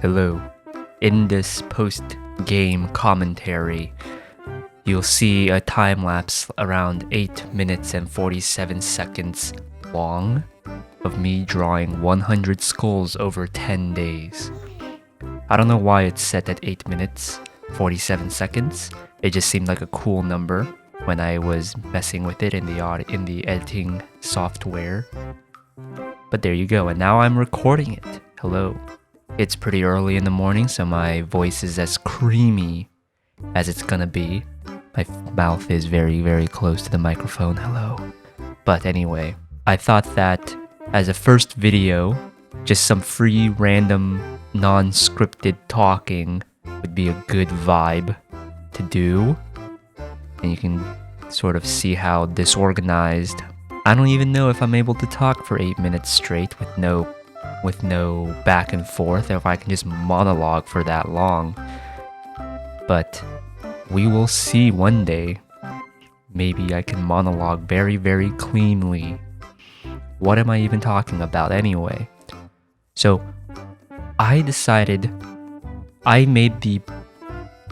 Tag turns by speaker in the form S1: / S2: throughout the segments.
S1: Hello. In this post-game commentary, you'll see a time lapse around 8 minutes and 47 seconds long of me drawing 100 skulls over 10 days. I don't know why it's set at 8 minutes 47 seconds. It just seemed like a cool number when I was messing with it in the editing software. But there you go, and now I'm recording it. Hello. It's pretty early in the morning, so my voice is as creamy as it's gonna be. My mouth is very, very close to the microphone. Hello. But anyway, I thought that as a first video, just some free, random, non-scripted talking would be a good vibe to do. And you can sort of see how disorganized. I don't even know if I'm able to talk for 8 minutes straight with no back and forth, or if I can just monologue for that long. But we will see one day. Maybe I can monologue very, very cleanly. What am I even talking about anyway? So I made the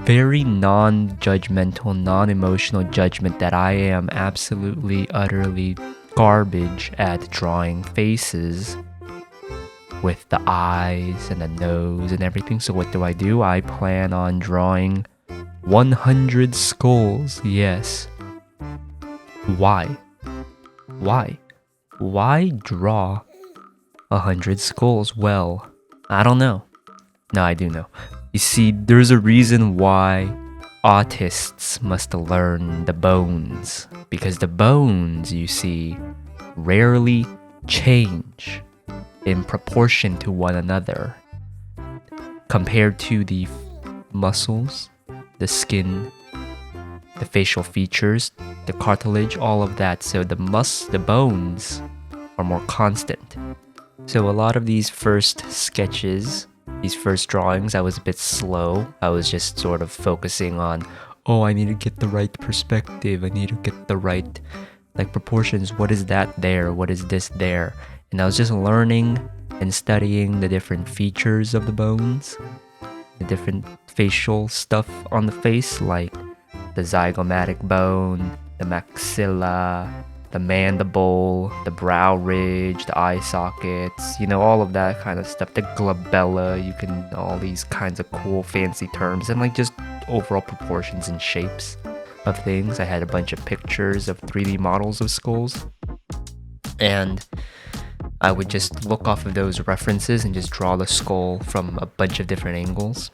S1: very non-judgmental, non-emotional judgment that I am absolutely, utterly garbage at drawing faces with the eyes and the nose and everything. So what do? I plan on drawing 100 skulls. Yes. Why? Why draw 100 skulls? Well, I don't know. No, I do know. You see, there's a reason why autists must learn the bones. Because the bones, you see, rarely change in proportion to one another compared to the muscles, the skin, the facial features, the cartilage, all of that. So the bones are more constant. So a lot of these first sketches, these first drawings, I was a bit slow. I was just sort of focusing on, I need to get the right perspective. I need to get the right proportions. What is that there? What is this there? And I was just learning and studying the different features of the bones, the different facial stuff on the face, like the zygomatic bone, the maxilla, the mandible, the brow ridge, the eye sockets, all of that kind of stuff, the glabella, all these kinds of cool fancy terms, and just overall proportions and shapes of things. I had a bunch of pictures of 3D models of skulls, and I would just look off of those references and just draw the skull from a bunch of different angles,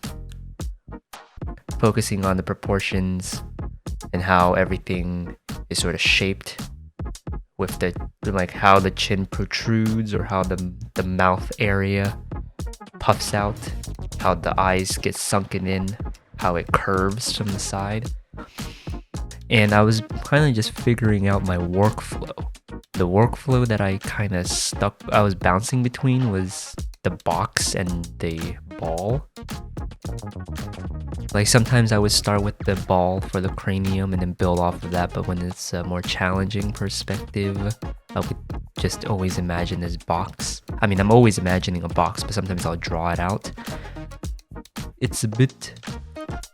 S1: focusing on the proportions and how everything is sort of shaped with how the chin protrudes, or how the mouth area puffs out, how the eyes get sunken in, how it curves from the side. And I was kind of just figuring out my workflow. The workflow that I was bouncing between was the box and the ball. Sometimes I would start with the ball for the cranium and then build off of that, but when it's a more challenging perspective, I would just always imagine this box. I mean, I'm always imagining a box, but sometimes I'll draw it out. It's a bit,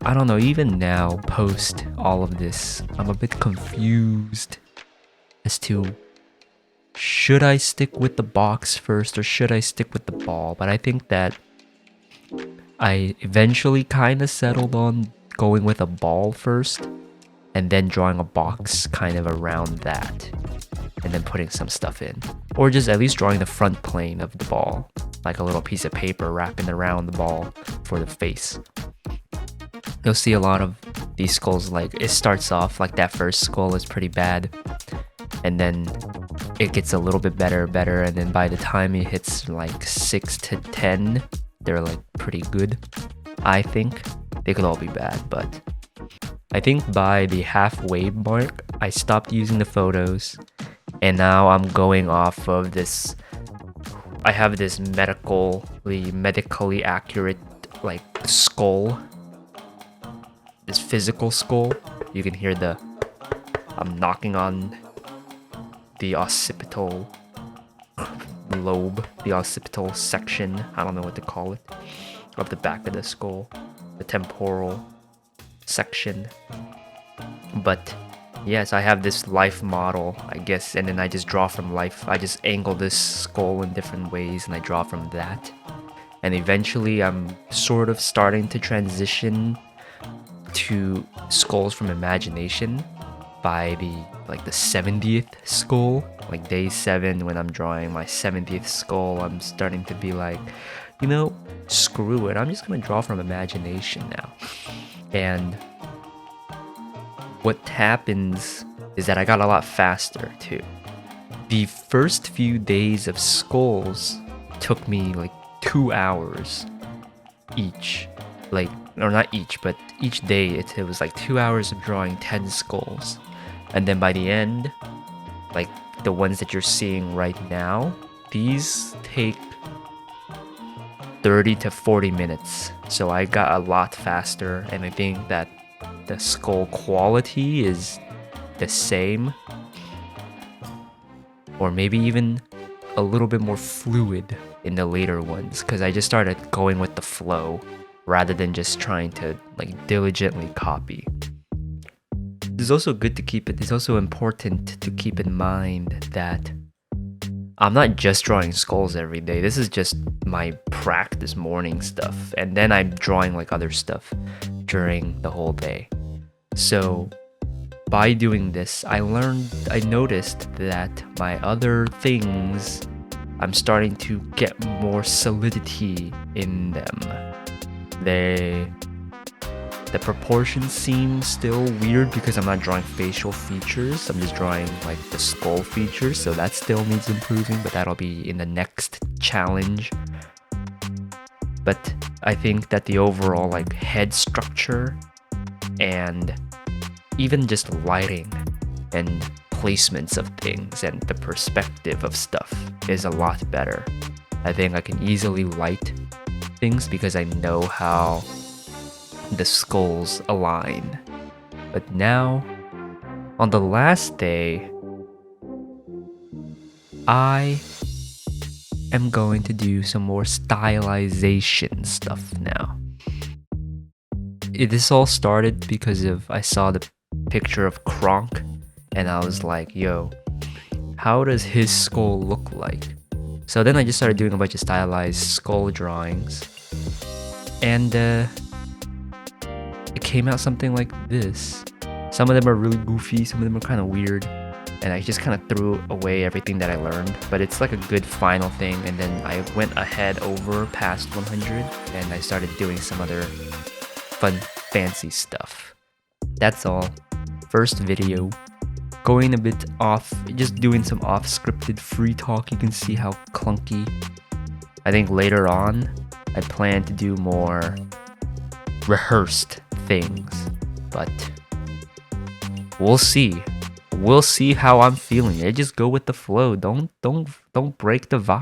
S1: I don't know, even now, post all of this, I'm a bit confused as to should I stick with the box first or should I stick with the ball? But I think that I eventually kind of settled on going with a ball first and then drawing a box kind of around that and then putting some stuff in. Or just at least drawing the front plane of the ball, like a little piece of paper wrapping around the ball for the face. You'll see a lot of these skulls, it starts off that first skull is pretty bad, and then it gets a little bit better, and then by the time it hits 6 to 10, they're pretty good. I think they could all be bad, but I think by the halfway mark, I stopped using the photos, and now I'm going off of this. I have this medically accurate skull, this physical skull. You can hear I'm knocking on the occipital lobe, the occipital section, I don't know what to call it, of the back of the skull, the temporal section. But yes, I have this life model, I guess, and then I just draw from life. I just angle this skull in different ways and I draw from that. And eventually I'm sort of starting to transition to skulls from imagination by the 70th skull. Like day 7, when I'm drawing my 70th skull, I'm starting to be like, screw it, I'm just gonna draw from imagination now. And what happens is that I got a lot faster too. The first few days of skulls took me like 2 hours each. Or not each, but each day it was like 2 hours of drawing 10 skulls. And then by the end, like the ones that you're seeing right now, these take 30 to 40 minutes. So I got a lot faster, and I think that the skull quality is the same, or maybe even a little bit more fluid in the later ones, because I just started going with the flow rather than just trying to diligently copy. It's also important to keep in mind that I'm not just drawing skulls every day. This is just my practice morning stuff, and then I'm drawing other stuff during the whole day. So by doing this, I noticed that my other things, I'm starting to get more solidity in them. The proportions seem still weird because I'm not drawing facial features. I'm just drawing the skull features, so that still needs improving, but that'll be in the next challenge. But I think that the overall head structure and even just lighting and placements of things and the perspective of stuff is a lot better. I think I can easily light things because I know how the skulls align. But now, on the last day, I am going to do some more stylization stuff now. This all started because I saw the picture of Kronk, and I was like, yo, how does his skull look like? So then I just started doing a bunch of stylized skull drawings, and it came out something like this. Some of them are really goofy, some of them are kind of weird, and I just kind of threw away everything that I learned, but it's like a good final thing. And then I went ahead over past 100 and I started doing some other fun, fancy stuff. That's all. First video. Going a bit off, just doing some off-scripted free talk. You can see how clunky. I think later on, I plan to do more rehearsed things, but we'll see. We'll see how I'm feeling. I just go with the flow. Don't break the vibe.